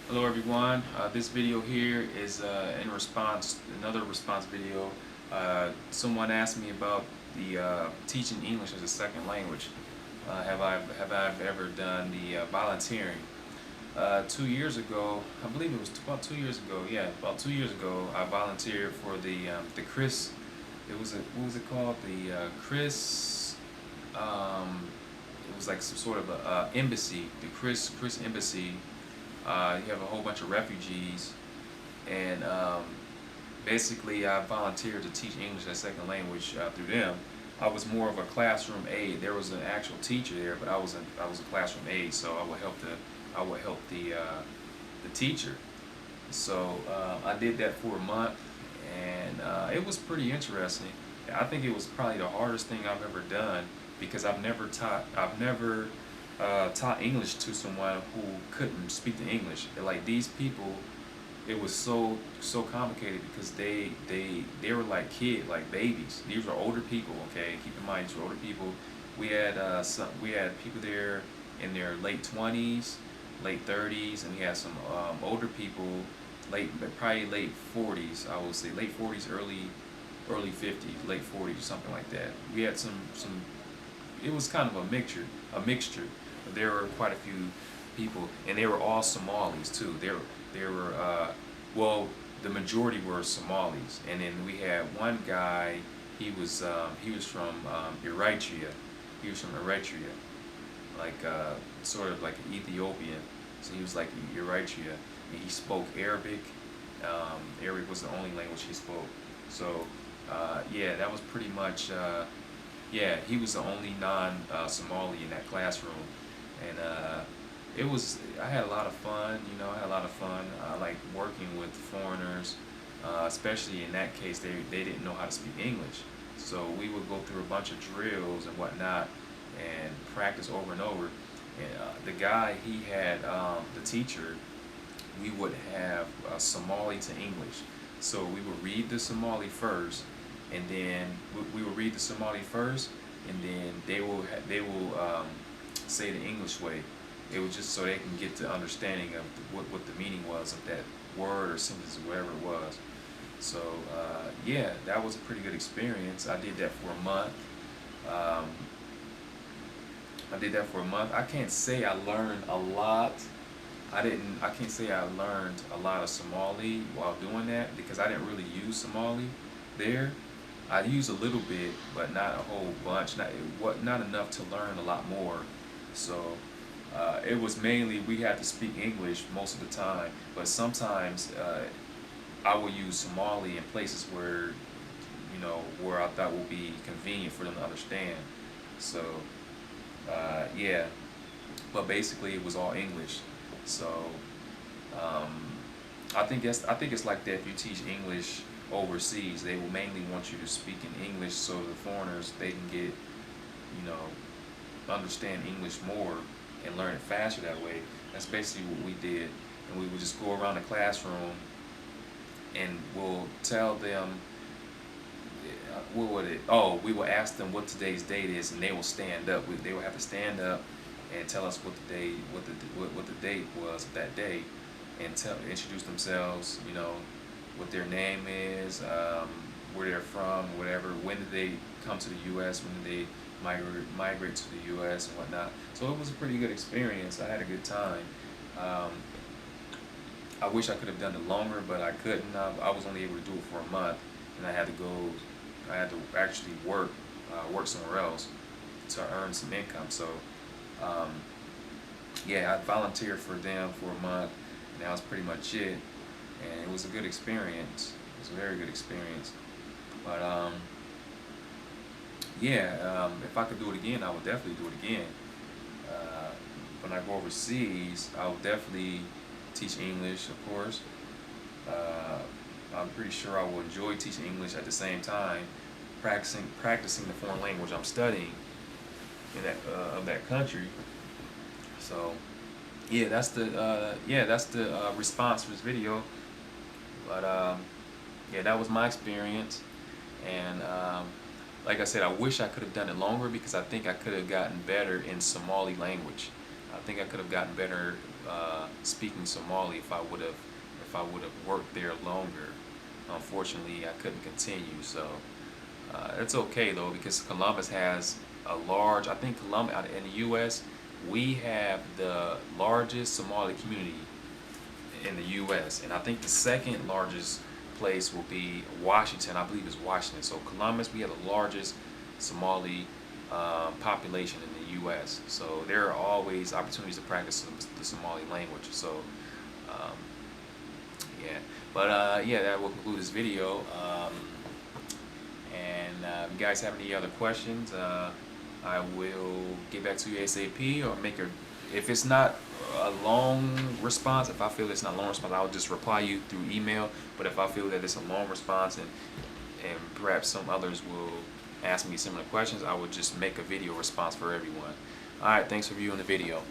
Hello everyone. This video here is in response, another response video. Someone asked me about the teaching English as a second language. Have I ever done the volunteering? 2 years ago, I believe it was about 2 years ago. Yeah, about 2 years ago, I volunteered for the Chris. What was it called? The Chris. Um, it was like some sort of a embassy. The Chris Embassy. You have a whole bunch of refugees, and basically I volunteered to teach English as a second language through them. I was more of a classroom aide. There was an actual teacher there, but I was a classroom aide, so I would help the teacher. So I did that for a month, and it was pretty interesting. I think it was probably the hardest thing I've ever done because I've never taught English to someone who couldn't speak the English. Like these people, it was so complicated because they were like like babies. These were older people. Okay, keep in mind these were older people. We had people there in their late 20s, late 30s, and we had some older people, probably late 40s. I would say late 40s, early 50s, late 40s, something like that. We had some. It was kind of a mixture. But there were quite a few people, and they were all Somalis too. There were well, the majority were Somalis, and then we had one guy. He was from Eritrea. He was from Eritrea, like sort of like an Ethiopian. So he was like Eritrea, and he spoke Arabic. Arabic was the only language he spoke. So yeah, that was pretty much. Yeah, he was the only non-Somali in that classroom, and it was. I had a lot of fun. I had a lot of fun. I like working with foreigners, especially in that case. They didn't know how to speak English, so we would go through a bunch of drills and whatnot, and practice over and over. And the guy he had, the teacher, we would have Somali to English. So we would read the Somali first, and then we will read the Somali first, and then they will say the English way. It was just so they can get the understanding of what the meaning was of that word or sentence or whatever it was. So yeah, that was a pretty good experience. I did that for a month. Um, I did that for a month. I can't say I learned a lot. I can't say I learned a lot of Somali while doing that because I didn't really use Somali there. I used a little bit, but not a whole bunch. Not enough to learn a lot more. So it was mainly we had to speak English most of the time, but sometimes I will use Somali in places where I thought would be convenient for them to understand. So yeah, but basically it was all English. So um, I think it's like that if you teach English overseas, they will mainly want you to speak in English so the foreigners they can get understand English more and learn it faster that way. That's basically what we did, and we would just go around the classroom and we'll tell them what would it? Oh, we will ask them what today's date is, and they will stand up. They will have to stand up and tell us what the day, what the date was of that day, and introduce themselves. What their name is, where they're from, whatever. When did they come to the U.S.? When did they migrate to the U.S. and whatnot? So it was a pretty good experience. I had a good time. Um, I wish I could have done it longer, but I couldn't. I was only able to do it for a month, and I had to go. I had to actually work somewhere else to earn some income. So, um, yeah, I volunteered for them for a month, and that was pretty much it. And it was a good experience. It was a very good experience. But yeah, if I could do it again, I would definitely do it again. Uh, when I go overseas, I will definitely teach English, of course. Uh, I'm pretty sure I will enjoy teaching English at the same time, practicing the foreign language I'm studying in that of that country. So yeah, that's the response for this video. But yeah, that was my experience, and like I said, I wish I could have done it longer because I think I could have gotten better in Somali language. I think I could have gotten better speaking Somali if I would have worked there longer. Unfortunately, I couldn't continue. So it's okay though, because Columbus has a large. I think Columbus in the U.S. we have the largest Somali community in the U.S. and I think the second largest place will be Washington. I believe it's Washington. So Columbus, we have the largest Somali population in the U.S. So there are always opportunities to practice the Somali language. So um, yeah, but yeah, that will conclude this video. And if you guys have any other questions, I will get back to you ASAP, or make a, if it's not a long response, if I feel it's not a long response, I'll just reply you through email. But if I feel that it's a long response, and perhaps some others will ask me similar questions, I will just make a video response for everyone. Alright, thanks for viewing the video.